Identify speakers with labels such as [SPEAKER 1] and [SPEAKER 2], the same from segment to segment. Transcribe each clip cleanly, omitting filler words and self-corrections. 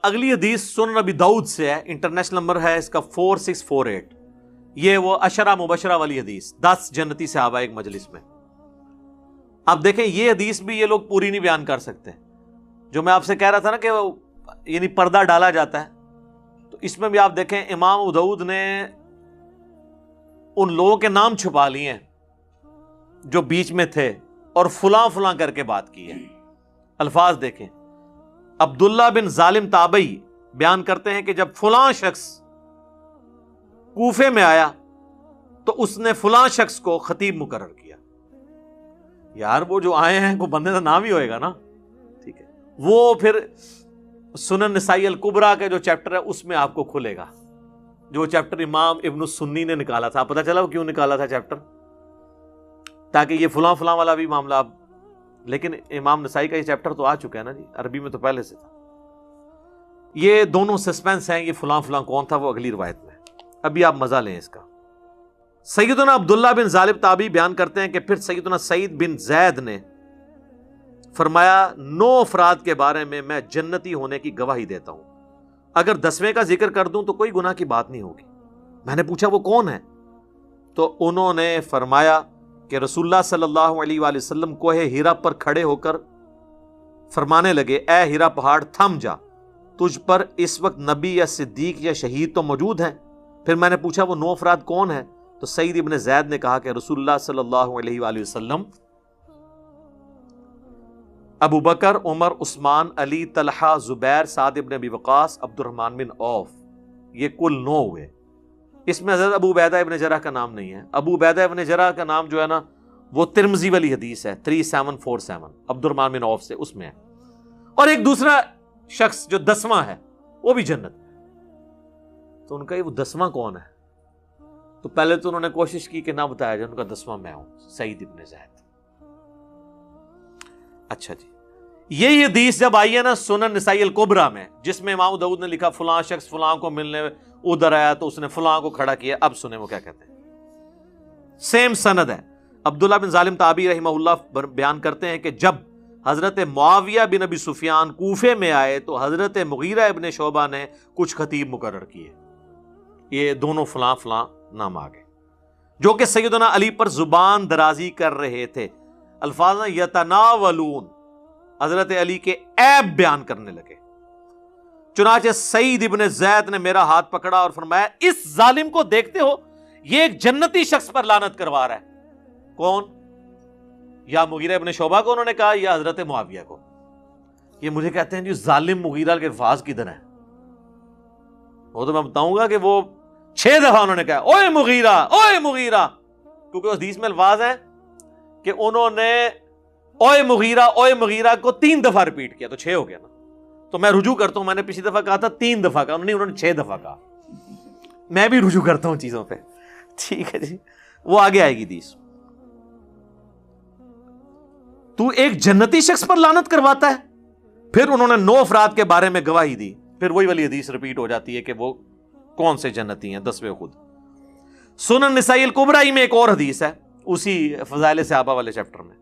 [SPEAKER 1] اگلی حدیث سنن ابی داؤد سے ہے، انٹرنیشنل نمبر ہے اس کا 4648۔ یہ وہ عشرہ مبشرہ والی حدیث، 10 جنتی صحابہ ایک مجلس میں۔ اب دیکھیں یہ حدیث بھی یہ لوگ پوری نہیں بیان کر سکتے، جو میں آپ سے کہہ رہا تھا نا کہ یعنی پردہ ڈالا جاتا ہے، تو اس میں بھی آپ دیکھیں امام ابو داؤد نے ان لوگوں کے نام چھپا لیے ہیں جو بیچ میں تھے اور فلاں فلاں کر کے بات کی ہے۔ الفاظ دیکھیں، عبداللہ بن ظالم تابعی بیان کرتے ہیں کہ جب فلاں شخص کوفے میں آیا تو اس نے فلاں شخص کو خطیب مقرر کیا۔ یار وہ جو آئے ہیں کو بندے کا نام ہی ہوئے گا نا، ٹھیک ہے۔ وہ پھر سنن نسائی الکبریٰ کے جو چیپٹر ہے اس میں آپ کو کھلے گا، جو چیپٹر امام ابن السنی نے نکالا تھا۔ پتہ چلا وہ کیوں نکالا تھا چیپٹر؟ تاکہ یہ فلاں فلاں والا بھی معاملہ اب، لیکن امام نسائی کا یہ چیپٹر تو آ چکا ہے نا جی، عربی میں تو پہلے سے تھا۔ یہ دونوں سسپینس ہیں، یہ فلاں فلاں کون تھا وہ اگلی روایت میں، ابھی آپ مزہ لیں اس کا۔ سیدنا عبداللہ بن ظالم تابعی بیان کرتے ہیں کہ پھر سیدنا سعید بن زید نے فرمایا 9 افراد کے بارے میں میں جنتی ہونے کی گواہی دیتا ہوں، اگر 10ویں کا ذکر کر دوں تو کوئی گناہ کی بات نہیں ہوگی۔ میں نے پوچھا وہ کون ہے؟ تو انہوں نے فرمایا کہ رسول اللہ صلی اللہ علیہ وآلہ وسلم کوہ ہیرا پر کھڑے ہو کر فرمانے لگے، اے ہیرا پہاڑ تھم جا، تجھ پر اس وقت نبی یا صدیق یا شہید تو موجود ہیں۔ پھر میں نے پوچھا وہ 9 افراد کون ہیں؟ تو سعید ابن زید نے کہا کہ رسول اللہ صلی اللہ علیہ وآلہ وسلم، ابو بکر، عمر، عثمان، علی، طلحہ، زبیر، سعد ابن ابی وقاص، عبد الرحمن بن عوف، یہ کل 9 ہوئے۔ اس میں حضرت ابو عبیدہ ابن جرح کا نام نہیں ہے۔ ابو عبیدہ ابن جرح کا نام جو ہے نا وہ ترمذی والی حدیث ہے 3747، عبد الرحمن بن عوف سے، اس میں ہے۔ اور ایک دوسرا شخص جو 10واں ہے وہ بھی جنت میں۔ تو ان کا یہ وہ 10واں کون ہے؟ تو پہلے تو انہوں نے کوشش کی کہ نہ بتایا جائے، ان کا 10واں میں ہوں، سعید ابن زید۔ اچھا جی، یہی حدیث جب آئی ہے نا سنن نسائی الکبریٰ میں، جس میں امام داؤد نے لکھا فلاں شخص فلاں کو ملنے ادھر آیا تو اس نے فلاں کو کھڑا کیا، اب سنیں وہ کیا کہتے ہیں۔ سیم سند ہے۔ عبداللہ بن ظالم تابعی رحمہ اللہ بیان کرتے ہیں کہ جب حضرت معاویہ بن ابی سفیان کوفے میں آئے تو حضرت مغیرہ ابن شعبہ نے کچھ خطیب مقرر کیے، یہ دونوں فلاں فلاں نام آگے، جو کہ سیدنا علی پر زبان درازی کر رہے تھے، الفاظ یتناولون، حضرت علی کے عیب بیان کرنے لگے۔ چنانچہ سعید ابن زید نے میرا ہاتھ پکڑا اور فرمایا، اس ظالم کو دیکھتے ہو، یہ ایک جنتی شخص پر لعنت کروا رہا ہے۔ کون؟ یا مغیرہ ابن شعبہ کو انہوں نے کہا یا حضرت معاویہ کو؟ یہ مجھے کہتے ہیں جی ظالم مغیرہ کے الفاظ کدھر ہیں؟ وہ تو میں بتاؤں گا کہ وہ 6 دفعہ انہوں نے کہا اوئے مغیرہ، اوئے مغیرہ، کیونکہ اس حدیث میں الفاظ ہیں کہ انہوں نے اوئے مغیرہ کو 3 دفعہ ریپیٹ کیا، تو 6 ہو گیا نا۔ تو میں رجوع کرتا ہوں، میں نے پچھلی دفعہ کہا تھا 3 دفعہ کہا، انہوں نے 6 دفعہ کہا۔ میں بھی رجوع کرتا ہوں چیزوں پہ، ٹھیک ہے جی، وہ آگے آئے گی حدیث۔ تو ایک جنتی شخص پر لعنت کرواتا ہے؟ پھر انہوں نے 9 افراد کے بارے میں گواہی دی، پھر وہی والی حدیث ریپیٹ ہو جاتی ہے کہ وہ کون سے جنتی ہیں، 10ویں خود۔ سنن نسائی الکبریٰ میں ایک اور حدیث ہے اسی فضائل صحابہ والے چیپٹر میں،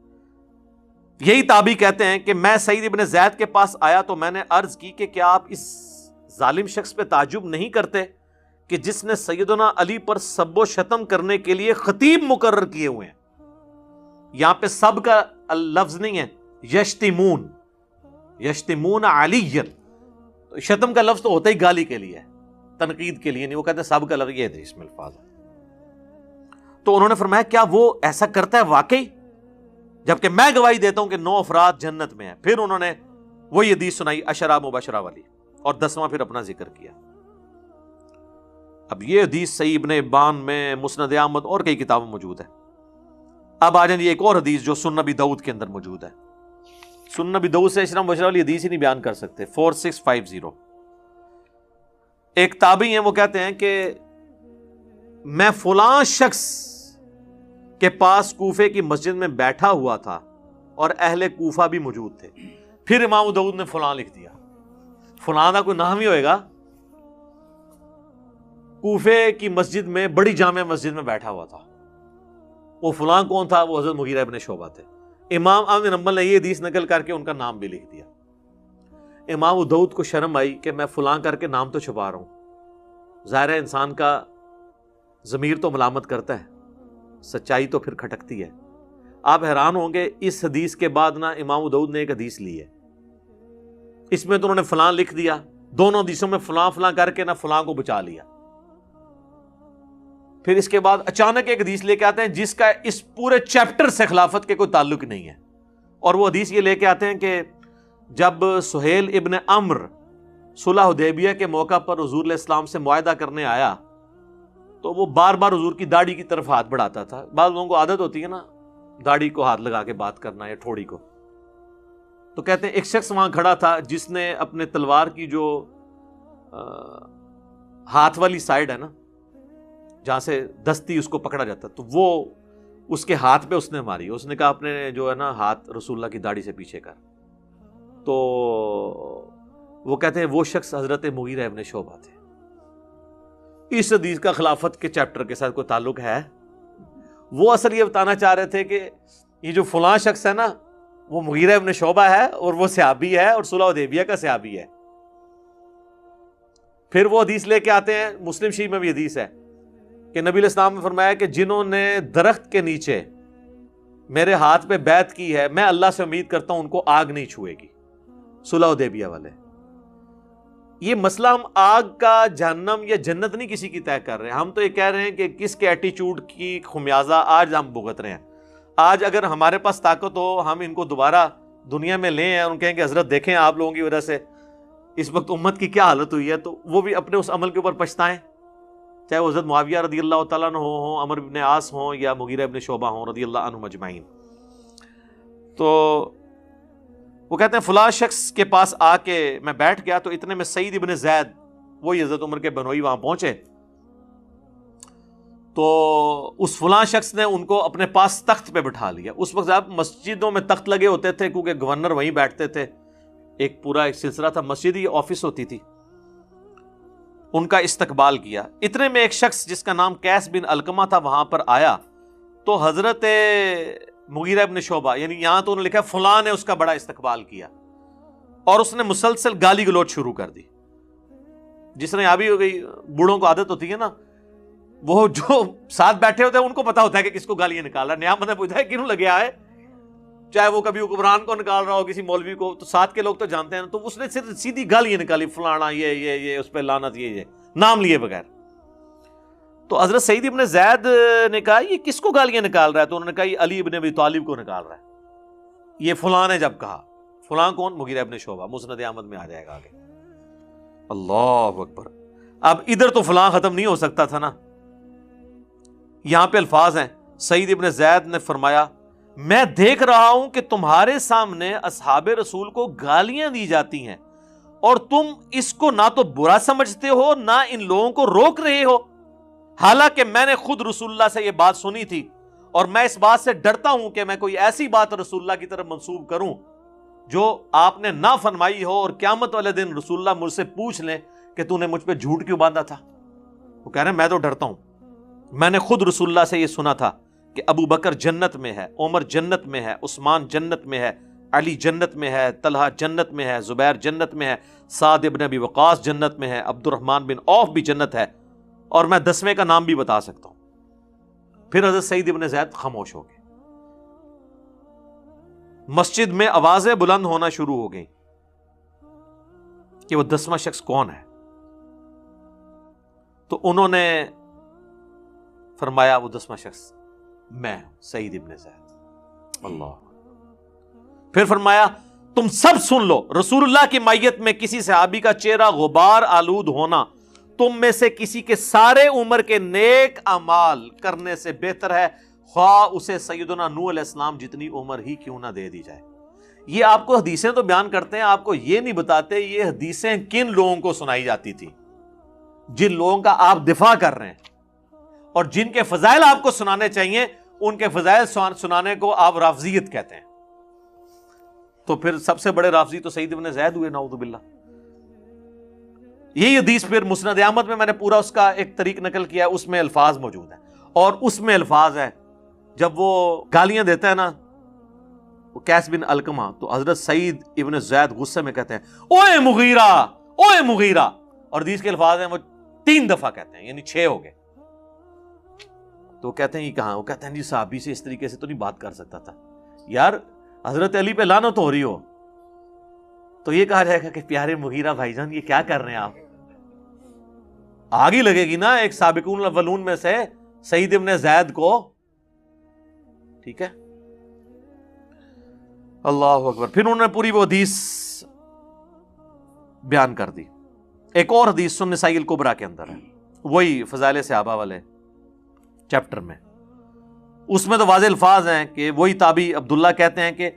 [SPEAKER 1] یہی تابعی کہتے ہیں کہ میں سعید ابن زید کے پاس آیا تو میں نے عرض کی کہ کیا آپ اس ظالم شخص پہ تعجب نہیں کرتے کہ جس نے سیدنا علی پر سب و شتم کرنے کے لیے خطیب مقرر کیے ہوئے ہیں؟ یہاں پہ سب کا لفظ نہیں ہے، یشتمون علی، شتم کا لفظ تو ہوتا ہی گالی کے لیے، تنقید کے لیے نہیں، وہ کہتے ہیں سب کا لفظ یہ ہے، اس میں الفاظ ہے۔ تو انہوں نے فرمایا کیا وہ ایسا کرتا ہے واقعی؟ جبکہ میں گواہی دیتا ہوں کہ 9 افراد جنت میں ہیں۔ پھر انہوں نے وہی حدیث سنائی عشرہ مبشرہ والی، اور 10واں پھر اپنا ذکر کیا۔ اب یہ حدیث صحیح ابن حبان میں، مسند احمد اور کئی کتابوں میں موجود ہے۔ اب آ جائیں ایک اور حدیث جو سنن ابی داؤد کے اندر موجود ہے۔ سنن ابی داؤد سے عشرہ مبشرہ والی حدیث ہی نہیں بیان کر سکتے۔ 4650 ایک تابعی ہیں، وہ کہتے ہیں کہ میں فلاں شخص کے پاس کوفے کی مسجد میں بیٹھا ہوا تھا اور اہل کوفہ بھی موجود تھے۔ پھر امام داؤد نے فلاں لکھ دیا، فلاں کا کوئی نام ہی ہوئے گا، کوفے کی مسجد میں، بڑی جامع مسجد میں بیٹھا ہوا تھا۔ وہ فلاں کون تھا؟ وہ حضرت مغیرہ ابن شعبہ تھے۔ امام احمد بن حنبل نے یہ حدیث نقل کر کے ان کا نام بھی لکھ دیا۔ امام ابو داؤد کو شرم آئی کہ میں فلاں کر کے نام تو چھپا رہا ہوں، ظاہر ہے انسان کا ضمیر تو ملامت کرتا ہے، سچائی تو پھر کھٹکتی ہے۔ آپ حیران ہوں گے اس حدیث کے بعد نا امام ابو داؤد نے ایک حدیث لی ہے، اس میں تو انہوں نے فلاں لکھ دیا، دونوں حدیثوں میں فلاں فلاں کر کے نا فلاں کو بچا لیا۔ پھر اس کے بعد اچانک ایک حدیث لے کے آتے ہیں جس کا اس پورے چیپٹر سے خلافت کے کوئی تعلق نہیں ہے، اور وہ حدیث یہ لے کے آتے ہیں کہ جب سہیل ابن عمرو صلح حدیبیہ کے موقع پر حضور علیہ السلام سے معاہدہ کرنے آیا تو وہ بار بار حضور کی داڑھی کی طرف ہاتھ بڑھاتا تھا۔ بعض لوگوں کو عادت ہوتی ہے نا داڑھی کو ہاتھ لگا کے بات کرنا یا ٹھوڑی کو، تو کہتے ہیں ایک شخص وہاں کھڑا تھا جس نے اپنے تلوار کی جو ہاتھ والی سائڈ ہے نا جہاں سے دستی اس کو پکڑا جاتا، تو وہ اس کے ہاتھ پہ اس نے ماری، اس نے کہا اپنے جو ہے نا ہاتھ رسول اللہ کی داڑھی سے پیچھے کر۔ تو وہ کہتے ہیں وہ شخص حضرت مغیرہ ابن شعبہ تھے۔ اس حدیث کا خلافت کے چیپٹر کے ساتھ کوئی تعلق ہے؟ وہ اصل یہ بتانا چاہ رہے تھے کہ یہ جو فلاں شخص ہے نا وہ مغیرہ ابن شعبہ ہے اور وہ صحابی ہے اور صلح حدیبیہ کا صحابی ہے۔ پھر وہ حدیث لے کے آتے ہیں، مسلم شریف میں بھی حدیث ہے کہ نبی علیہ السلام نے فرمایا کہ جنہوں نے درخت کے نیچے میرے ہاتھ پہ بیعت کی ہے میں اللہ سے امید کرتا ہوں ان کو آگ نہیں چھوئے گی، صلح حدیبیہ والے۔ یہ مسئلہ ہم آگ کا جہنم یا جنت نہیں کسی کی طے کر رہے ہیں، ہم تو یہ کہہ رہے ہیں کہ کس کے ایٹیچیوڈ کی خمیازہ آج ہم بھگت رہے ہیں۔ آج اگر ہمارے پاس طاقت ہو ہم ان کو دوبارہ دنیا میں لیں اور ان کہیں کہ حضرت دیکھیں آپ لوگوں کی وجہ سے اس وقت امت کی کیا حالت ہوئی ہے، تو وہ بھی اپنے اس عمل کے اوپر پچھتائیں، چاہے وہ حضرت معاویہ رضی اللہ تعالیٰ عنہ ہوں، عمر بن عاص ہوں یا مغیرہ ابن شعبہ ہوں رضی اللہ عنہم اجمعین۔ تو وہ کہتے ہیں فلاں شخص کے پاس آ کے میں بیٹھ گیا تو اتنے میں سعید ابن زید وہی حضرت عمر کے بنوئی وہاں پہنچے، تو اس فلاں شخص نے ان کو اپنے پاس تخت پہ بٹھا لیا۔ اس وقت آپ مسجدوں میں تخت لگے ہوتے تھے کیونکہ گورنر وہیں بیٹھتے تھے، ایک پورا ایک سلسلہ تھا، مسجد ہی آفس ہوتی تھی۔ ان کا استقبال کیا، اتنے میں ایک شخص جس کا نام قیس بن علقمہ تھا وہاں پر آیا، تو حضرت مغیرہ ابن شعبہ یعنی یہاں تو انہوں نے لکھا فلاں نے اس کا بڑا استقبال کیا اور اس نے مسلسل گالی گلوچ شروع کر دی۔ جس طرح ابھی ہو گئی بوڑھوں کو عادت ہوتی ہے نا، وہ جو ساتھ بیٹھے ہوتے ہیں ان کو پتا ہوتا ہے کہ کس کو گالیاں نکال رہا ہے، نیا بندہ پوچھتا ہے کیوں لگے آئے، چاہے وہ کبھی حکمران کو نکال رہا ہو کسی مولوی کو، تو ساتھ کے لوگ تو جانتے ہیں، تو اس نے صرف سیدھی گالیاں نکالی، فلانا یہ اس پہ لعنت، یہ نام لیے بغیر۔ تو حضرت سعید ابن زید نے کہا یہ کس کو گالیاں نکال رہا ہے؟ تو انہوں نے کہا یہ علی ابن ابی طالب کو نکال رہا ہے۔ یہ فلاں نے جب کہا، فلاں کون؟ مغیرہ ابن شعبہ، مسند احمد میں آ جائے گا آگے۔ اللہ اکبر۔ اب ادھر تو فلاں ختم نہیں ہو سکتا تھا نا، یہاں پہ الفاظ ہیں، سعید ابن زید نے فرمایا میں دیکھ رہا ہوں کہ تمہارے سامنے اصحاب رسول کو گالیاں دی جاتی ہیں اور تم اس کو نہ تو برا سمجھتے ہو نہ ان لوگوں کو روک رہے ہو، حالانکہ میں نے خود رسول اللہ سے یہ بات سنی تھی اور میں اس بات سے ڈرتا ہوں کہ میں کوئی ایسی بات رسول اللہ کی طرف منسوب کروں جو آپ نے نہ فرمائی ہو اور قیامت والے دن رسول اللہ مجھ سے پوچھ لیں کہ تو نے مجھ پہ جھوٹ کیوں باندھا تھا۔ وہ کہہ رہے ہیں میں تو ڈرتا ہوں، میں نے خود رسول اللہ سے یہ سنا تھا کہ ابو بکر جنت میں ہے، عمر جنت میں ہے، عثمان جنت میں ہے، علی جنت میں ہے، طلحہ جنت میں ہے، زبیر جنت میں ہے، سعد ابن ابی وقاص جنت میں ہے، عبد الرحمن بن عوف بھی جنت ہے، اور میں 10ویں کا نام بھی بتا سکتا ہوں۔ پھر حضرت سعید ابن زید خاموش ہو گئے، مسجد میں آوازیں بلند ہونا شروع ہو گئیں کہ وہ 10واں شخص کون ہے۔ تو انہوں نے فرمایا وہ 10واں شخص میں ہوں، سعید ابن زید۔ اللہ۔ پھر فرمایا تم سب سن لو، رسول اللہ کی مائیت میں کسی صحابی کا چہرہ غبار آلود ہونا تم میں سے کسی کے سارے عمر کے نیک اعمال کرنے سے بہتر ہے، خواہ اسے سیدنا نوح علیہ السلام جتنی عمر ہی کیوں نہ دے دی جائے۔ یہ آپ کو حدیثیں تو بیان کرتے ہیں، آپ کو یہ نہیں بتاتے یہ حدیثیں کن لوگوں کو سنائی جاتی تھی، جن لوگوں کا آپ دفاع کر رہے ہیں اور جن کے فضائل آپ کو سنانے چاہیے ان کے فضائل سنانے کو آپ رافضیت کہتے ہیں۔ تو پھر سب سے بڑے رافضی تو سعید ابن زید ہوئے، نعوذ باللہ۔ یہی حدیث پھر مسند احمد میں نے پورا اس کا ایک طریق نقل کیا ہے، اس میں الفاظ موجود ہیں، اور اس میں الفاظ ہے جب وہ گالیاں دیتا ہے نا وہ قیس بن علقمہ، تو حضرت سعید ابن زید غصے میں کہتے ہیں اوے مغیرہ، اوے مغیرہ، اور حدیث کے الفاظ ہیں وہ 3 دفعہ کہتے ہیں، یعنی 6 ہو گئے. تو وہ کہتے ہیں یہ کہاں؟ وہ کہتے ہیں جی صحابی سے اس طریقے سے تو نہیں بات کر سکتا تھا. یار حضرت علی پہ لعنت ہو رہی ہو تو یہ کہا جائے گا کہ پیارے مغیرہ بھائی جان یہ کیا کر رہے ہیں آپ؟ آگ ہی لگے گی نا ایک سابقون الاولون میں سے سعید ابن زید کو. ٹھیک ہے، اللہ اکبر. پھر انہوں نے پوری وہ حدیث بیان کر دی. ایک اور حدیث سنن نسائی الکبریٰ کے اندر ہے، وہی فضائل صحابہ والے چیپٹر میں. اس میں تو واضح الفاظ ہیں کہ وہی تابعی عبداللہ کہتے ہیں کہ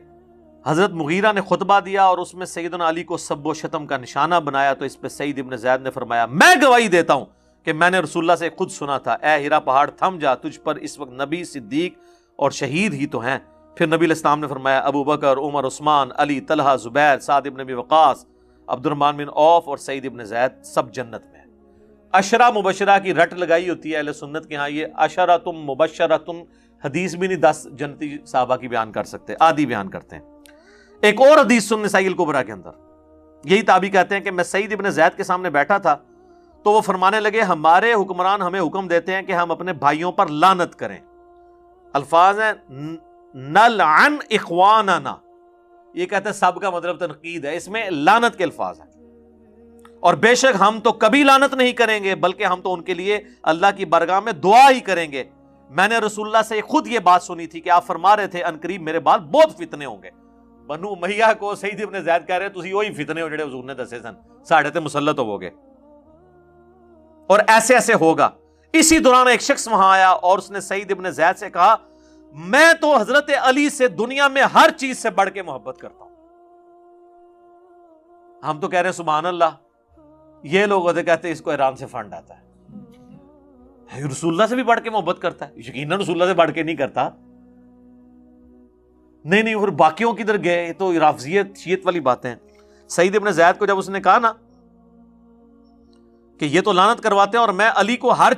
[SPEAKER 1] حضرت مغیرہ نے خطبہ دیا اور اس میں سیدنا علی کو سب و شتم کا نشانہ بنایا، تو اس پہ سعید ابن زید نے فرمایا میں گواہی دیتا ہوں کہ میں نے رسول اللہ سے خود سنا تھا، اے ہیرا پہاڑ تھم جا، تجھ پر اس وقت نبی، صدیق اور شہید ہی تو ہیں. پھر نبی علیہ السلام نے فرمایا ابو بکر، عمر، عثمان، علی، طلحہ، زبیر، سعد ابن ابی وقاص، عبد الرحمن بن عوف اور سعید ابن زید سب جنت میں ہیں. عشرہ مبشرہ کی رٹ لگائی ہوتی ہے اہل سنت کے ہاں، یہ عشرۃ مبشرۃ حدیث بھی نہیں 10 جنتی صحابہ کی بیان کر سکتے، آدھی بیان کرتے ہیں. ایک اور حدیث سنن نسائی الکبریٰ کے اندر یہی تابعی کہتے ہیں کہ میں سعید ابن زید کے سامنے بیٹھا تھا تو وہ فرمانے لگے ہمارے حکمران ہمیں حکم دیتے ہیں کہ ہم اپنے بھائیوں پر لعنت کریں. الفاظ ہیں نلعن اخواننا، یہ کہتے ہیں سب کا مطلب تنقید ہے، اس میں لعنت کے الفاظ ہیں. اور بے شک ہم تو کبھی لعنت نہیں کریں گے بلکہ ہم تو ان کے لیے اللہ کی بارگاہ میں دعا ہی کریں گے. میں نے رسول اللہ سے خود یہ بات سنی تھی کہ آپ فرما رہے تھے ان قریب میرے بعد بہت فتنے ہوں گے. بنو امیہ کو سعید ابن زید کہہ رہے تسی وہی فتنے ہو جڑے حضور نے دسے سن، ساڑھے تے مسلط ہو گے. اور ایسے ایسے ہوگا. اسی دوران ایک شخص وہاں آیا اور اس نے سعید ابن زید سے کہا میں تو حضرت علی سے دنیا میں ہر چیز سے بڑھ کے محبت کرتا ہوں. ہم تو کہہ رہے ہیں سبحان اللہ، یہ لوگ ہوتے کہتے ہیں اس کو ایران سے فنڈ آتا ہے. رسول اللہ سے بھی بڑھ کے محبت کرتا ہے؟ یقیناً رسول اللہ سے بڑھ کے نہیں کرتا. نہیں اور باقیوں کدھر گئے؟ یہ تو رافضیت شیعت والی باتیں. سعید ابن زید کو جب اس نے کہا نا کہ یہ تو لعنت کرواتے ہیں اور میں علی کو ہر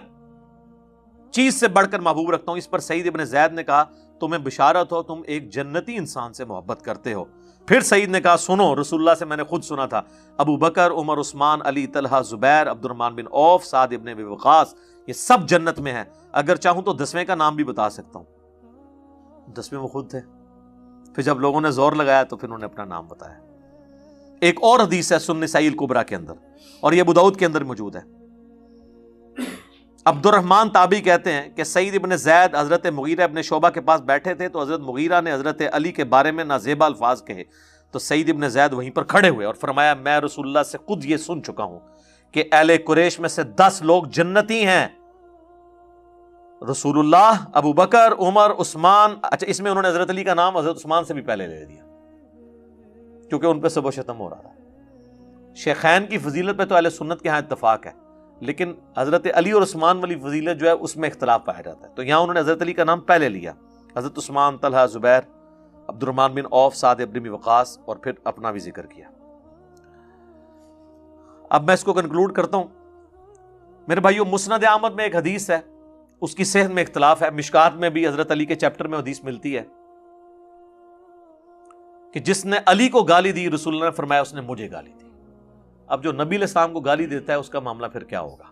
[SPEAKER 1] چیز سے بڑھ کر محبوب رکھتا ہوں، اس پر سعید ابن زید نے کہا تمہیں بشارت ہو، تم ایک جنتی انسان سے محبت کرتے ہو. پھر سعید نے کہا سنو، رسول اللہ سے میں نے خود سنا تھا ابو بکر، عمر، عثمان، علی، طلحہ، زبیر، عبد الرحمن بن عوف، سعد ابن ابی وقاص یہ سب جنت میں ہیں. اگر چاہوں تو 10ویں کا نام بھی بتا سکتا ہوں. 10ویں وہ خود تھے. پھر جب لوگوں نے زور لگایا تو پھر انہوں نے اپنا نام بتایا. ایک اور حدیث ہے سنن نسائی الکبریٰ کے اندر اور یہ ابو داؤد کے اندر موجود ہے. عبد الرحمن تابعی کہتے ہیں کہ سعید ابن زید حضرت مغیرہ ابن شعبہ کے پاس بیٹھے تھے تو حضرت مغیرہ نے حضرت علی کے بارے میں نازیبا الفاظ کہے تو سعید ابن زید وہیں پر کھڑے ہوئے اور فرمایا میں رسول اللہ سے خود یہ سن چکا ہوں کہ اہل قریش میں سے 10 لوگ جنتی ہیں، رسول اللہ، ابو بکر، عمر، عثمان. اچھا اس میں انہوں نے حضرت علی کا نام حضرت عثمان سے بھی پہلے لے دیا کیونکہ ان پہ سب و شتم ہو رہا تھا. شیخین کی فضیلت پہ تو اہل سنت کے ہاں اتفاق ہے، لیکن حضرت علی اور عثمان والی فضیلت جو ہے اس میں اختلاف پایا جاتا ہے. تو یہاں انہوں نے حضرت علی کا نام پہلے لیا، حضرت عثمان، طلحہ، زبیر، عبد الرحمن بن عوف، سعد ابن ابی وقاص اور پھر اپنا بھی ذکر کیا. اب میں اس کو کنکلوڈ کرتا ہوں. میرے بھائیو مسند احمد میں ایک حدیث ہے، اس کی صحت میں اختلاف ہے. مشکات میں بھی حضرت علی کے چیپٹر میں حدیث ملتی ہے کہ جس نے علی کو گالی دی رسول اللہ نے فرمایا اس نے مجھے گالی دی. اب جو نبی علیہ السلام کو گالی دیتا ہے اس کا معاملہ پھر کیا ہوگا؟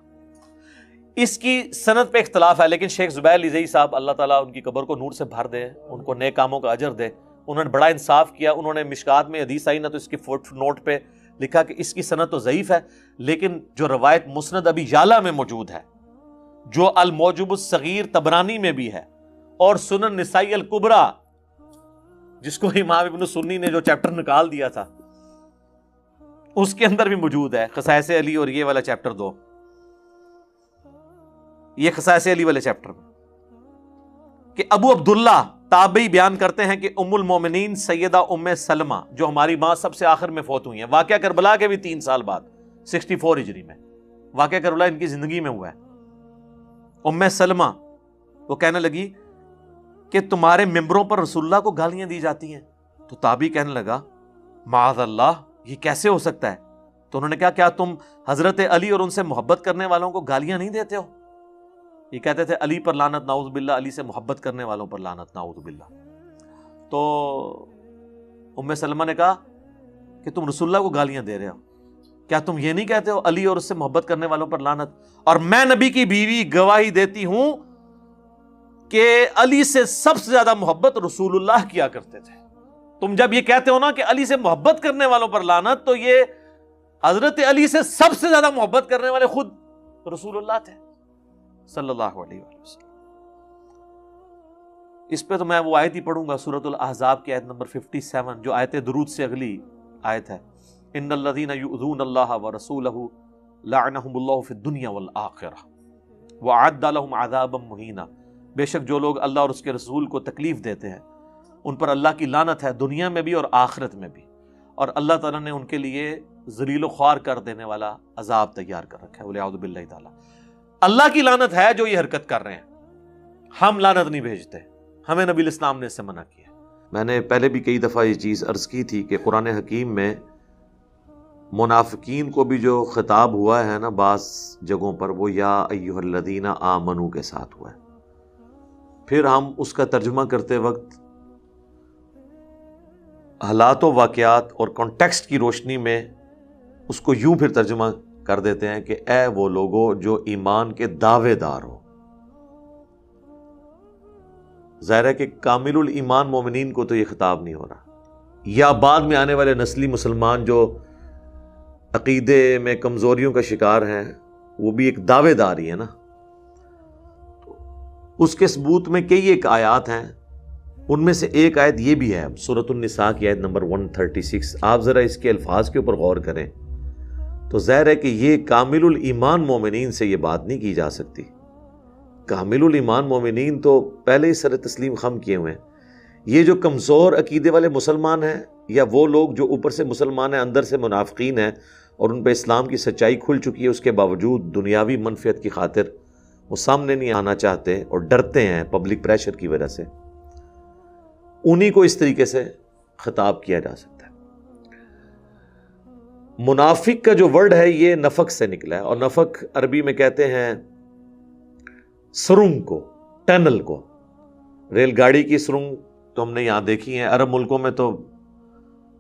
[SPEAKER 1] اس کی سند پہ اختلاف ہے، لیکن شیخ زبیر لیزئی صاحب اللہ تعالیٰ ان کی قبر کو نور سے بھر دے، ان کو نیک کاموں کا اجر دے، انہوں نے بڑا انصاف کیا. انہوں نے مشکات میں حدیث آئی نا تو اس کی فوٹ نوٹ پہ لکھا کہ اس کی سند تو ضعیف ہے، لیکن جو روایت مسند ابی یعلا میں موجود ہے، جو الموجب الصغیر طبرانی میں بھی ہے اور سنن نسائی الکبریٰ جس کو امام ابن سنی نے جو چیپٹر نکال دیا تھا اس کے اندر بھی موجود ہے، خصائص علی اور یہ والا چیپٹر 2، یہ خصائص علی والے چیپٹر میں کہ ابو عبداللہ تابعی بیان کرتے ہیں کہ ام المومنین سیدہ ام سلمہ جو ہماری ماں سب سے آخر میں فوت ہوئی ہیں، واقعہ کربلا کے بھی 3 سال بعد 64 ہجری میں واقعہ کربلا ان کی زندگی میں ہوا ہے. ام سلمہ وہ کہنے لگی کہ تمہارے ممبروں پر رسول اللہ کو گالیاں دی جاتی ہیں. تو تابعی کہنے لگا معاذ اللہ، یہ کیسے ہو سکتا ہے؟ تو انہوں نے کہا کیا تم حضرت علی اور ان سے محبت کرنے والوں کو گالیاں نہیں دیتے ہو؟ یہ کہتے تھے علی پر لعنت نعوذ باللہ، علی سے محبت کرنے والوں پر لعنت نعوذ باللہ. تو ام سلمہ نے کہا کہ تم رسول اللہ کو گالیاں دے رہے ہو، کیا تم یہ نہیں کہتے ہو علی اور اس سے محبت کرنے والوں پر لعنت؟ اور میں نبی کی بیوی گواہی دیتی ہوں کہ علی سے سب سے زیادہ محبت رسول اللہ کیا کرتے تھے۔ تم جب یہ کہتے ہو نا کہ علی سے محبت کرنے والوں پر لعنت، تو یہ حضرت علی سے سب سے زیادہ محبت کرنے والے خود رسول اللہ تھے صلی اللہ علیہ وسلم۔ اس پہ تو میں وہ آیت ہی پڑھوں گا، سورۃ الاحزاب کی آیت نمبر 57، جو آیت درود سے اگلی آیت ہے، ان الذین یؤذون اللہ ورسولہ لعنہم اللہ فی الدنیا والآخرہ وأعد لهم عذابا مہینا۔ بے شک جو لوگ اللہ اور اس کے رسول کو تکلیف دیتے ہیں ان پر اللہ کی لعنت ہے، دنیا میں بھی اور آخرت میں بھی، اور اللہ تعالیٰ نے ان کے لیے ذلیل و خوار کر دینے والا عذاب تیار کر رکھا ہے، والعیاذ باللہ تعالیٰ۔ اللہ کی لعنت ہے جو یہ حرکت کر رہے ہیں، ہم لعنت نہیں بھیجتے، ہمیں نبی الاسلام نے اس سے منع کیا۔ میں نے پہلے بھی کئی دفعہ یہ چیز عرض کی تھی کہ قرآن حکیم میں منافقین کو بھی جو خطاب ہوا ہے نا بعض جگہوں پر، وہ یا ایھا الذین آمنو کے ساتھ ہوا ہے۔ پھر ہم اس کا ترجمہ کرتے وقت حالات و واقعات اور کانٹیکسٹ کی روشنی میں اس کو یوں پھر ترجمہ کر دیتے ہیں کہ اے وہ لوگو جو ایمان کے دعوے دار ہو۔ ظاہر ہے کہ کامل الایمان مومنین کو تو یہ خطاب نہیں ہو رہا، یا بعد میں آنے والے نسلی مسلمان جو عقیدے میں کمزوریوں کا شکار ہیں، وہ بھی ایک دعوے دار ہی ہے نا۔ اس کے ثبوت میں کئی ایک آیات ہیں، ان میں سے ایک آیت یہ بھی ہے سورۃ النساء کی آیت نمبر 136۔ آپ ذرا اس کے الفاظ کے اوپر غور کریں تو ظاہر ہے کہ یہ کامل الایمان مومنین سے یہ بات نہیں کی جا سکتی۔ کامل الایمان مومنین تو پہلے ہی سر تسلیم خم کیے ہوئے ہیں۔ یہ جو کمزور عقیدے والے مسلمان ہیں، یا وہ لوگ جو اوپر سے مسلمان ہیں اندر سے منافقین ہیں اور ان پہ اسلام کی سچائی کھل چکی ہے، اس کے باوجود دنیاوی منفعت کی خاطر وہ سامنے نہیں آنا چاہتے اور ڈرتے ہیں پبلک پریشر کی وجہ سے، انہی کو اس طریقے سے خطاب کیا جا سکتا ہے۔ منافق کا جو ورڈ ہے یہ نفق سے نکلا ہے، اور نفق عربی میں کہتے ہیں سرنگ کو، ٹنل کو۔ ریل گاڑی کی سرنگ تو ہم نے یہاں دیکھی ہیں، عرب ملکوں میں تو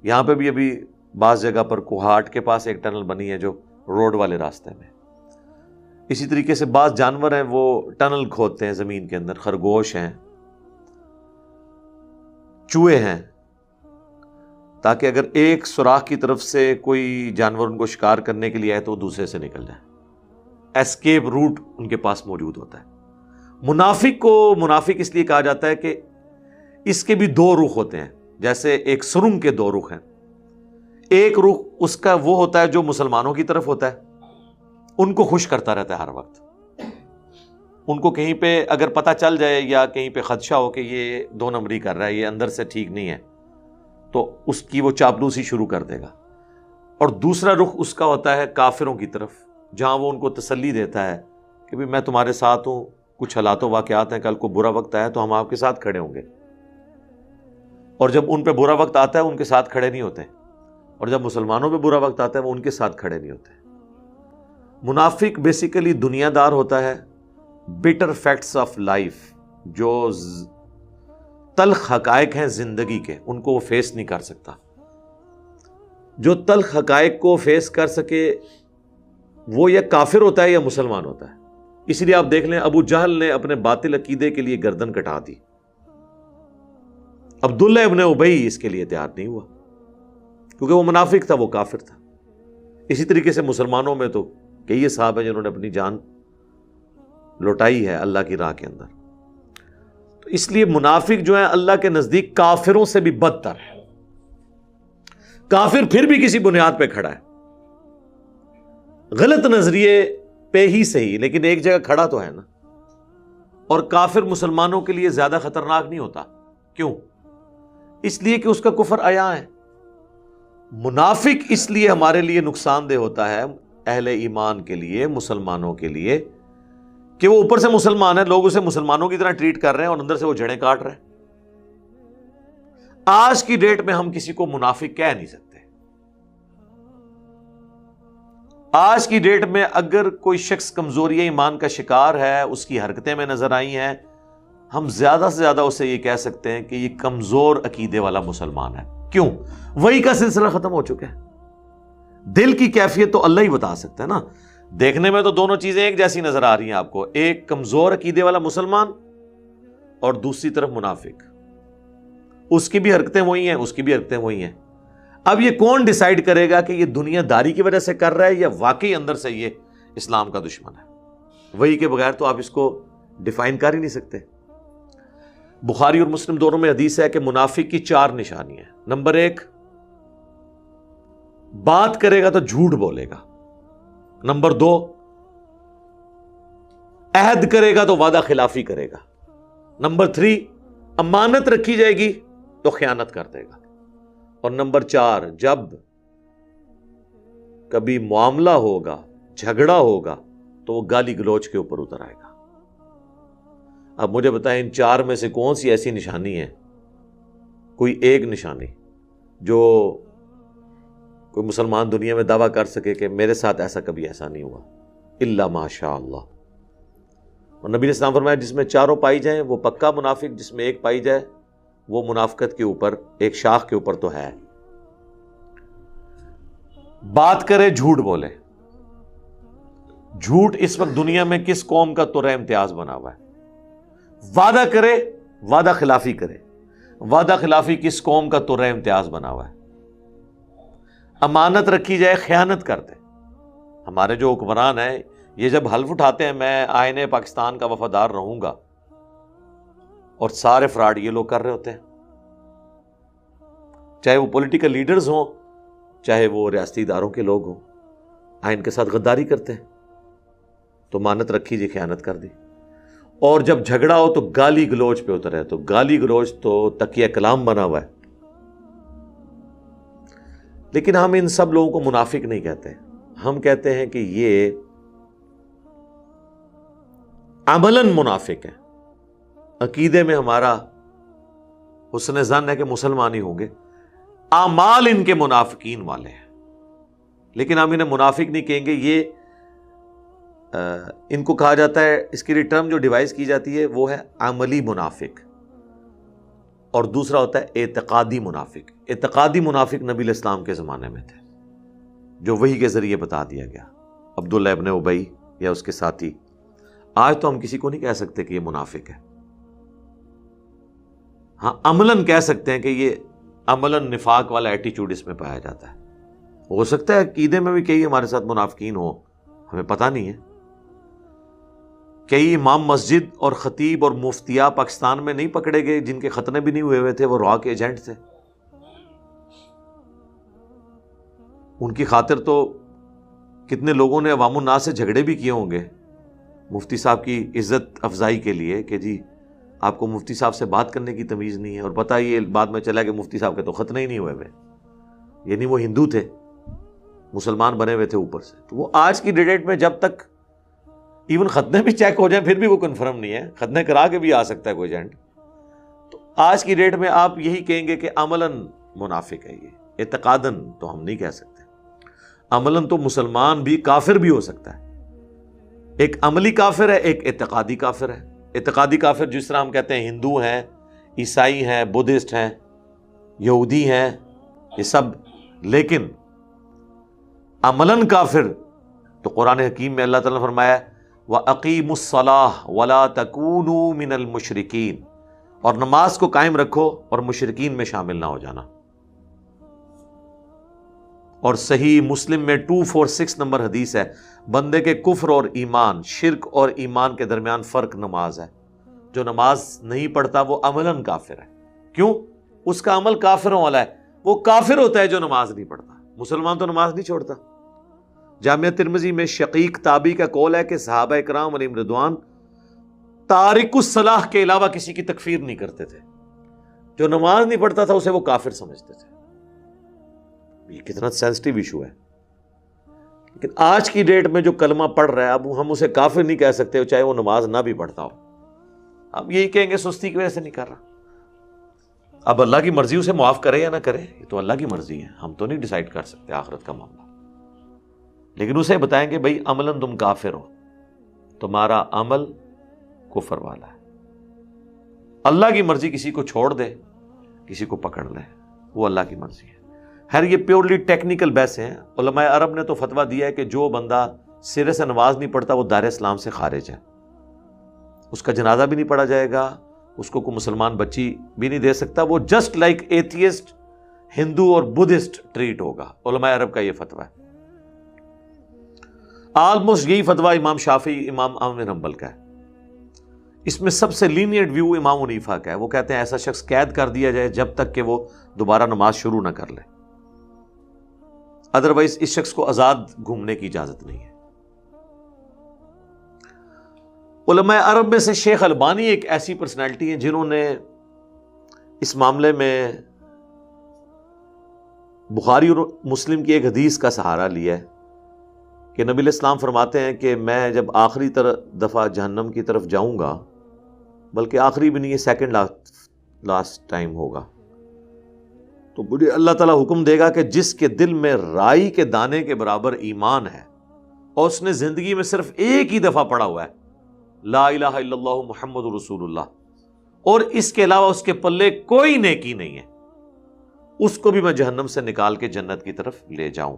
[SPEAKER 1] یہاں پہ بھی ابھی بعض جگہ پر کوہاٹ کے پاس ایک ٹنل بنی ہے جو روڈ والے راستے میں۔ اسی طریقے سے بعض جانور ہیں وہ ٹنل کھودتے ہیں زمین کے اندر، خرگوش ہیں، چوہے ہیں، تاکہ اگر ایک سوراخ کی طرف سے کوئی جانور ان کو شکار کرنے کے لیے آئے تو وہ دوسرے سے نکل جائے، ایسکیپ روٹ ان کے پاس موجود ہوتا ہے۔ منافق کو منافق اس لیے کہا جاتا ہے کہ اس کے بھی دو رخ ہوتے ہیں، جیسے ایک سرنگ کے دو رخ ہیں۔ ایک رخ اس کا وہ ہوتا ہے جو مسلمانوں کی طرف ہوتا ہے، ان کو خوش کرتا رہتا ہے ہر وقت، ان کو کہیں پہ اگر پتہ چل جائے یا کہیں پہ خدشہ ہو کہ یہ دو نمبری کر رہا ہے، یہ اندر سے ٹھیک نہیں ہے، تو اس کی وہ چاپلوسی شروع کر دے گا۔ اور دوسرا رخ اس کا ہوتا ہے کافروں کی طرف، جہاں وہ ان کو تسلی دیتا ہے کہ بھی میں تمہارے ساتھ ہوں، کچھ حالات و واقعات ہیں، کل کو برا وقت آیا تو ہم آپ کے ساتھ کھڑے ہوں گے۔ اور جب ان پہ برا وقت آتا ہے ان کے ساتھ کھڑے نہیں ہوتے، اور جب مسلمانوں پہ برا وقت آتا ہے وہ ان کے ساتھ کھڑے نہیں ہوتے۔ منافق بیسیکلی دنیا دار ہوتا ہے، بٹر فیکٹس آف لائف، جو تلخ حقائق ہیں زندگی کے، ان کو وہ فیس نہیں کر سکتا۔ جو تلخ حقائق کو فیس کر سکے وہ یا کافر ہوتا ہے یا مسلمان ہوتا ہے۔ اس لیے آپ دیکھ لیں ابو جہل نے اپنے باطل عقیدے کے لیے گردن کٹا دی، عبداللہ ابن ابی اس کے لیے تیار نہیں ہوا، کیونکہ وہ منافق تھا، وہ کافر تھا۔ اسی طریقے سے مسلمانوں میں تو کئی صحابہ ہیں جنہوں نے اپنی جان لوٹائی ہے اللہ کی راہ کے اندر۔ تو اس لیے منافق جو ہے اللہ کے نزدیک کافروں سے بھی بدتر ہے۔ کافر پھر بھی کسی بنیاد پہ کھڑا ہے، غلط نظریے پہ ہی صحیح، لیکن ایک جگہ کھڑا تو ہے نا۔ اور کافر مسلمانوں کے لیے زیادہ خطرناک نہیں ہوتا، کیوں؟ اس لیے کہ اس کا کفر عیاں ہے۔ منافق اس لیے ہمارے لیے نقصان دہ ہوتا ہے، اہل ایمان کے لیے، مسلمانوں کے لیے، کہ وہ اوپر سے مسلمان ہے، لوگ اسے مسلمانوں کی طرح ٹریٹ کر رہے ہیں اور اندر سے وہ جڑیں کاٹ رہے ہیں۔ آج کی ڈیٹ میں ہم کسی کو منافق کہہ نہیں سکتے۔ آج کی ڈیٹ میں اگر کوئی شخص کمزوری ایمان کا شکار ہے، اس کی حرکتیں میں نظر آئی ہیں، ہم زیادہ سے زیادہ اسے یہ کہہ سکتے ہیں کہ یہ کمزور عقیدے والا مسلمان ہے. کیوں؟ وہی کا سلسلہ ختم ہو چکا ہے. دل کی کیفیت تو اللہ ہی بتا سکتا ہے نا. دیکھنے میں تو دونوں چیزیں ایک جیسی نظر آ رہی ہیں آپ کو, ایک کمزور عقیدے والا مسلمان اور دوسری طرف منافق. اس کی بھی حرکتیں وہی ہیں, اس کی بھی حرکتیں وہی ہیں. اب یہ کون ڈیسائیڈ کرے گا کہ یہ دنیا داری کی وجہ سے کر رہا ہے یا واقعی اندر سے یہ اسلام کا دشمن ہے؟ وہی کے بغیر تو آپ اس کو ڈیفائن کر ہی نہیں سکتے. بخاری اور مسلم دونوں میں حدیث ہے کہ منافق کی 4 نشانیاں ہیں. نمبر 1, بات کرے گا تو جھوٹ بولے گا. نمبر 2, عہد کرے گا تو وعدہ خلافی کرے گا. نمبر 3, امانت رکھی جائے گی تو خیانت کر دے گا. اور نمبر 4, جب کبھی معاملہ ہوگا, جھگڑا ہوگا تو وہ گالی گلوچ کے اوپر اتر آئے گا. اب مجھے بتائیں ان 4 میں سے کون سی ایسی نشانی ہے, کوئی ایک نشانی جو کوئی مسلمان دنیا میں دعویٰ کر سکے کہ میرے ساتھ ایسا نہیں ہوا الا ماشاء اللہ. اور نبی نے اسلام فرمایا جس میں 4 پائی جائیں وہ پکا منافق, جس میں 1 پائی جائے وہ منافقت کے اوپر, ایک شاخ کے اوپر تو ہے. بات کرے جھوٹ بولے. جھوٹ اس وقت دنیا میں کس قوم کا ترہ امتیاز بنا ہوا ہے؟ وعدہ کرے, وعدہ خلافی کرے. وعدہ خلافی کس قوم کا ترہ امتیاز بنا ہوا ہے؟ امانت رکھی جائے خیانت کرتے. ہمارے جو حکمران ہیں یہ جب حلف اٹھاتے ہیں میں آئین پاکستان کا وفادار رہوں گا, اور سارے فراڈ یہ لوگ کر رہے ہوتے ہیں, چاہے وہ پولیٹیکل لیڈرز ہوں چاہے وہ ریاستی اداروں کے لوگ ہوں, آئین کے ساتھ غداری کرتے ہیں. تو امانت رکھی جی خیانت کر دی. اور جب جھگڑا ہو تو گالی گلوچ پہ اترے. تو گالی گلوچ تو تکیہ کلام بنا ہوا ہے. لیکن ہم ان سب لوگوں کو منافق نہیں کہتے, ہم کہتے ہیں کہ یہ عملاً منافق ہیں. عقیدے میں ہمارا حسن ظن ہے کہ مسلمان ہی ہوں گے, اعمال ان کے منافقین والے ہیں. لیکن ہم انہیں منافق نہیں کہیں گے. یہ ان کو کہا جاتا ہے, اس کی ٹرم جو ڈیوائز کی جاتی ہے وہ ہے عملی منافق, اور دوسرا ہوتا ہے اعتقادی منافق. اعتقادی منافق نبی علیہ السلام کے زمانے میں تھے, جو وحی کے ذریعے بتا دیا گیا, عبداللہ ابن ابی یا اس کے ساتھی. آج تو ہم کسی کو نہیں کہہ سکتے کہ یہ منافق ہے. ہاں عملاً کہہ سکتے ہیں کہ یہ عملاً نفاق والا ایٹیچیوڈ اس میں پایا جاتا ہے. ہو سکتا ہے عقیدے میں بھی کئی ہمارے ساتھ منافقین ہوں, ہمیں پتہ نہیں ہے. کئی امام مسجد اور خطیب اور مفتیاء پاکستان میں نہیں پکڑے گئے جن کے ختنے بھی نہیں ہوئے تھے, وہ را کے ایجنٹ تھے. ان کی خاطر تو کتنے لوگوں نے عوام الناس سے جھگڑے بھی کیے ہوں گے مفتی صاحب کی عزت افزائی کے لیے کہ جی آپ کو مفتی صاحب سے بات کرنے کی تمیز نہیں ہے. اور پتہ یہ بعد میں چلا کہ مفتی صاحب کے تو ختنے ہی نہیں ہوئے ہوئے, یعنی وہ ہندو تھے, مسلمان بنے ہوئے تھے اوپر سے. تو وہ آج کی ڈیٹ میں جب تک ایون ختنے بھی چیک ہو جائیں پھر بھی وہ کنفرم نہیں ہے, ختنے کرا کے بھی آ سکتا ہے کوئی ایجنٹ. تو آج کی ڈیٹ میں آپ یہی کہیں گے کہ عملاً منافق ہے یہ, اعتقاداً تو ہم نہیں کہہ سکتے. عملاً تو مسلمان بھی کافر بھی ہو سکتا ہے. ایک عملی کافر ہے, ایک اعتقادی کافر ہے. اعتقادی کافر جس طرح ہم کہتے ہیں ہندو ہیں, عیسائی ہیں, بدھسٹ ہیں, یہودی ہیں, یہ سب. لیکن عملاً کافر تو قرآن حکیم میں اللہ تعالیٰ نے فرمایا وَأَقِيمُوا الصَّلَاةَ وَلَا تَكُونُوا مِنَ الْمُشْرِكِينَ, اور نماز کو قائم رکھو اور مشرکین میں شامل نہ ہو جانا. اور صحیح مسلم میں 246 نمبر حدیث ہے, بندے کے کفر اور ایمان, شرک اور ایمان کے درمیان فرق نماز ہے. جو نماز نہیں پڑھتا وہ عملاً کافر ہے. کیوں؟ اس کا عمل کافروں والا ہے. وہ کافر ہوتا ہے جو نماز نہیں پڑھتا, مسلمان تو نماز نہیں چھوڑتا. جامعہ ترمذی میں شقیق تابعی کا قول ہے کہ صحابہ کرام علیہم رضوان تارک الصلاح کے علاوہ کسی کی تکفیر نہیں کرتے تھے. جو نماز نہیں پڑھتا تھا اسے وہ کافر سمجھتے تھے. یہ کتنا سینسٹیو ایشو ہے. لیکن آج کی ڈیٹ میں جو کلمہ پڑھ رہا ہے اب ہم اسے کافر نہیں کہہ سکتے چاہے وہ نماز نہ بھی پڑھتا ہو. اب یہی کہیں گے سستی کی وجہ سے نہیں کر رہا. اب اللہ کی مرضی اسے معاف کرے یا نہ کرے یہ تو اللہ کی مرضی ہے, ہم تو نہیں ڈیسائیڈ کر سکتے آخرت کا معاملہ. لیکن اسے بتائیں کہ بھائی عملاً تم کافر ہو, تمہارا عمل کفر والا ہے. اللہ کی مرضی کسی کو چھوڑ دے کسی کو پکڑ لے، وہ اللہ کی مرضی ہے۔ خیر یہ پیورلی ٹیکنیکل بحث ہیں۔ علماء عرب نے تو فتویٰ دیا ہے کہ جو بندہ سرے سے نماز نہیں پڑھتا وہ دار اسلام سے خارج ہے، اس کا جنازہ بھی نہیں پڑھا جائے گا، اس کو کوئی مسلمان بچی بھی نہیں دے سکتا، وہ جسٹ لائک ایتھیسٹ ہندو اور بدھسٹ ٹریٹ ہوگا۔ علماء عرب کا یہ فتویٰ ہے۔ آلموسٹ یہی فتویٰ امام شافعی، امام احمد بن حنبل کا ہے۔ اس میں سب سے لینیٹ ویو امام حنیفہ کا ہے، وہ کہتے ہیں ایسا شخص قید کر دیا جائے جب تک کہ وہ دوبارہ نماز شروع نہ کر لے، ادروائز اس شخص کو آزاد گھومنے کی اجازت نہیں ہے۔ علماء عرب میں سے شیخ البانی ایک ایسی پرسنالٹی ہیں جنہوں نے اس معاملے میں بخاری اور مسلم کی ایک حدیث کا سہارا لیا ہے کہ نبی علیہ السلام فرماتے ہیں کہ میں جب آخری دفعہ جہنم کی طرف جاؤں گا، بلکہ آخری بھی نہیں، یہ سیکنڈ لاسٹ ٹائم ہوگا، تو مجھے اللہ تعالیٰ حکم دے گا کہ جس کے دل میں رائی کے دانے کے برابر ایمان ہے اور اس نے زندگی میں صرف ایک ہی دفعہ پڑھا ہوا ہے لا الہ الا اللہ محمد رسول اللہ، اور اس کے علاوہ اس کے پلے کوئی نیکی نہیں ہے، اس کو بھی میں جہنم سے نکال کے جنت کی طرف لے جاؤں۔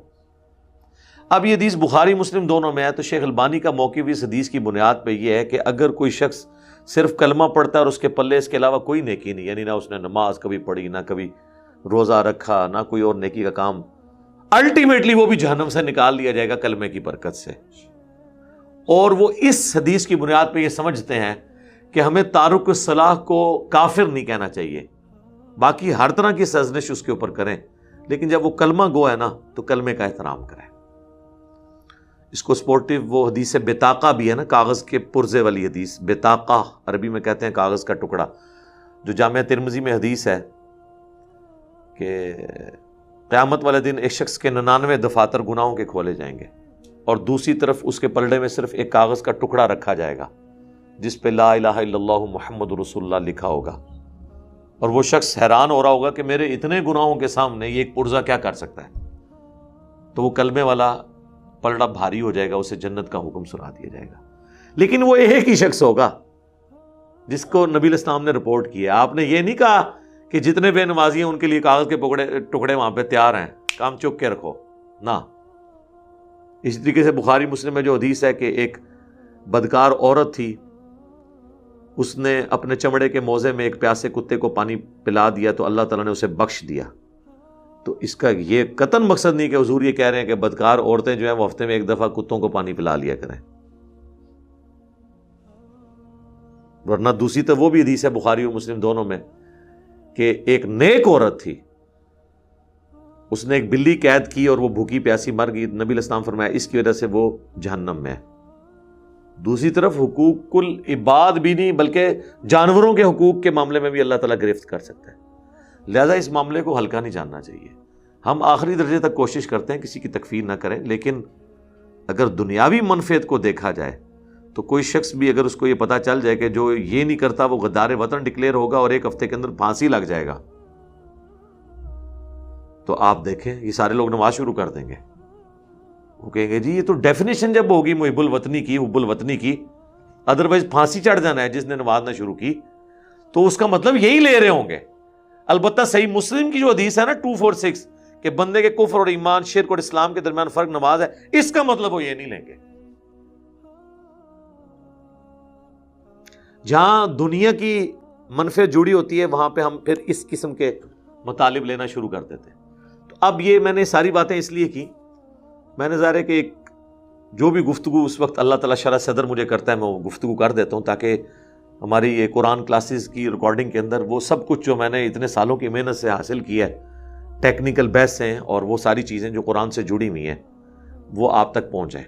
[SPEAKER 1] اب یہ حدیث بخاری مسلم دونوں میں ہے، تو شیخ البانی کا موقف اس حدیث کی بنیاد پہ یہ ہے کہ اگر کوئی شخص صرف کلمہ پڑھتا ہے اور اس کے پلے اس کے علاوہ کوئی نیکی نہیں، یعنی نہ اس نے نماز کبھی پڑھی، نہ کبھی روزہ رکھا، نہ کوئی اور نیکی کا کام، الٹیمیٹلی وہ بھی جہنم سے نکال لیا جائے گا کلمے کی برکت سے۔ اور وہ اس حدیث کی بنیاد پہ یہ سمجھتے ہیں کہ ہمیں تارک الصلاح کو کافر نہیں کہنا چاہیے، باقی ہر طرح کی سرزنش اس کے اوپر کریں، لیکن جب وہ کلمہ گو ہے نا تو کلمے کا احترام کریں۔ اس کو سپورٹیو وہ حدیث بطاقہ بھی ہے نا، کاغذ کے پرزے والی حدیث، بطاقہ عربی میں کہتے ہیں کاغذ کا ٹکڑا، جو جامعہ ترمذی میں حدیث ہے کہ قیامت والے دن ایک شخص کے 99 دفاتر گناہوں کے کھولے جائیں گے، اور دوسری طرف اس کے پلڑے میں صرف ایک کاغذ کا ٹکڑا رکھا جائے گا جس پہ لا الہ الا اللہ محمد رسول اللہ لکھا ہوگا، اور وہ شخص حیران ہو رہا ہوگا کہ میرے اتنے گناہوں کے سامنے یہ ایک پرزہ کیا کر سکتا ہے، تو وہ کلمے والا پلڑا بھاری ہو جائے گا، اسے جنت کا حکم سنا دیا جائے گا۔ لیکن وہ ایک ہی شخص ہوگا جس کو نبی علیہ السلام نے رپورٹ کیا۔ آپ نے یہ نہیں کہا کہ جتنے بے نمازی ہیں ان کے لیے کاغذ کے ٹکڑے وہاں پہ تیار ہیں، کام چک کے رکھو، نہ۔ اسی طریقے سے بخاری مسلم میں جو حدیث ہے کہ ایک بدکار عورت تھی، اس نے اپنے چمڑے کے موزے میں ایک پیاسے کتے کو پانی پلا دیا تو اللہ تعالیٰ نے اسے بخش دیا۔ تو اس کا یہ قطعاً مقصد نہیں کہ حضور یہ کہہ رہے ہیں کہ بدکار عورتیں جو ہیں وہ ہفتے میں ایک دفعہ کتوں کو پانی پلا لیا کریں، ورنہ دوسری تو وہ بھی حدیث ہے بخاری اور مسلم دونوں میں کہ ایک نیک عورت تھی، اس نے ایک بلی قید کی اور وہ بھوکی پیاسی مر گئی، نبی علیہ السلام فرمایا اس کی وجہ سے وہ جہنم میں ہے۔ دوسری طرف حقوق العباد بھی نہیں بلکہ جانوروں کے حقوق کے معاملے میں بھی اللہ تعالیٰ گرفت کر سکتا ہے، لہذا اس معاملے کو ہلکا نہیں جاننا چاہیے۔ ہم آخری درجے تک کوشش کرتے ہیں کسی کی تکفیر نہ کریں، لیکن اگر دنیاوی منفعت کو دیکھا جائے تو کوئی شخص بھی اگر اس کو یہ پتا چل جائے کہ جو یہ نہیں کرتا وہ غدار وطن ڈکلیئر ہوگا اور ایک ہفتے کے اندر پھانسی لگ جائے گا، تو آپ دیکھیں یہ سارے لوگ نماز شروع کر دیں گے، وہ کہیں گے جی یہ تو ڈیفینیشن جب ہوگی محب الوطنی کی، حب الوطنی کی، ادروائز پھانسی چڑھ جانا ہے جس نے نماز نہ شروع کی، تو اس کا مطلب یہی لے رہے ہوں گے۔ البتہ صحیح مسلم کی جو حدیث ہے نا 246 کہ بندے کے کفر اور ایمان، شرک اور اسلام کے درمیان فرق نماز ہے، اس کا مطلب وہ یہ نہیں لیں گے۔ جہاں دنیا کی منفعت جڑی ہوتی ہے وہاں پہ ہم پھر اس قسم کے مطالب لینا شروع کر دیتے ہیں۔ تو اب یہ میں نے ساری باتیں اس لیے کی، میں نے ظاہر ہے کہ ایک جو بھی گفتگو اس وقت اللہ تعالیٰ شرح صدر مجھے کرتا ہے میں وہ گفتگو کر دیتا ہوں، تاکہ ہماری یہ قرآن کلاسز کی ریکارڈنگ کے اندر وہ سب کچھ جو میں نے اتنے سالوں کی محنت سے حاصل کیا ہے، ٹیکنیکل بحث ہیں اور وہ ساری چیزیں جو قرآن سے جڑی ہوئی ہیں، وہ آپ تک پہنچ جائیں۔